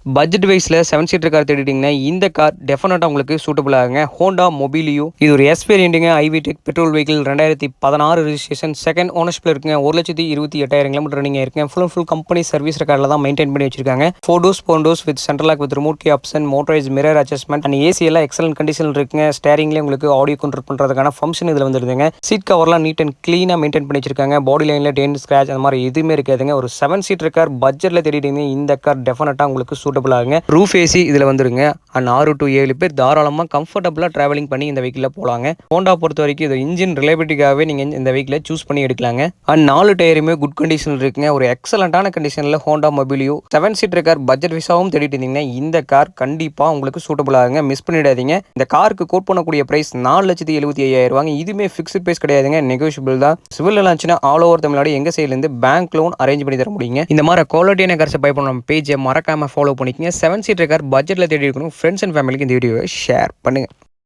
Budget வைஸில் 7 seater car தேடிட்டிங்கன்னா இந்த car டெஃபினட்டாக உங்களுக்கு சூட்டபிள் ஆகுங்க. ஹோண்டா மொபிலியோ இது ஒரு எஸ் வேரியண்ட்டுங்க. IVTEC petrol vehicle 2016 registration, second ஓனர்ஷிப்பில் இருக்குங்க. 1,28,000 கிலோமீட்டர் ரன்னிங் இருக்குங்க. ஃபுல் கம்பெனி சர்வீஸ் ரெக்கார்டில் தான் மெயின்டைன் பண்ணி வச்சிருக்காங்க. 4 doors 4 doors with central lock with remote key option, motorise mirror adjustment and AC எல்லாம் எக்ஸலன்ட் கண்டிஷன் இருக்குங்க. ஸ்டேரிங்லேயே உங்களுக்கு ஆடியோ கண்ட்ரோல் பண்ணுறதுக்கான ஃபங்க்ஷன் இதில் வந்துடுதுங்க. சீட் கவர்லாம் நீட் அண்ட் க்ளீனாக மெயின்டைன் பண்ணி வச்சிருக்காங்க. பாடி லைனில் டென்ட் ஸ்க்ராச் அந்த மாதிரி எதுவுமே இருக்காதுங்க. ஒரு 7 சீட்டர் கார் பட்ஜெட்டில் தேடிட்டீங்க இந்த கார் டெஃபினட்டாக உங்களுக்கு சூட்டபிள் ஆகுங்க. ரூஃப் ஏசி இதில் வந்துருங்க. அண்ட் 6 to 7 பேர் தாராளமாக கம்ஃபர்டபுளாக ட்ராவலிங் பண்ணி இந்த வெஹிக்கிளில் போகலாங்க. ஹோண்டா பொறுத்த வரைக்கும் இது இன்ஜின் ரிலையபிலிட்டிக்காகவே நீங்கள் இந்த வெஹிக்கிளை சூஸ் பண்ணி எடுக்கலாங்க. அண்ட் 4 டயருமே குட் கண்டிஷனில் இருக்குங்க. ஒரு எக்ஸலண்டான கண்டிஷனில் Honda Mobilio 7 seater car budget விசாவும் தேடிட்டு இருந்தீங்கன்னா இந்த கார் கண்டிப்பாக உங்களுக்கு சூட்டபிள் ஆகுங்க. மிஸ் பண்ணிடாதீங்க. இந்த காருக்கு கோட் பண்ணக்கூடிய பிரைஸ் 4,75,000. இதுவுமே ஃபிக்ஸ்ட் பிரைஸ் கிடையாதுங்க, நெகோஷியபிள் தான். சிவில் இருந்துச்சுன்னா ஆல் ஓவர் தமிழ்நாடு எங்கள் சைட்லேருந்து பேங்க் லோன் அரேஞ்ச் பண்ணி தர முடியுங்க. இந்த மாதிரி குவாலிட்டியான கார்ஸை பை பண்ண நம்ம பேஜை மறக்காமல் ஃபாலோ பண்ணிக்கங்க. 7 சீட்டர் கார் பட்ஜெட்டில் தேடி இருக்கணும். ஃப்ரெண்ட்ஸ் அண்ட் ஃபேமிலிக்கு இந்த வீடியோவை ஷேர் பண்ணுங்கள்.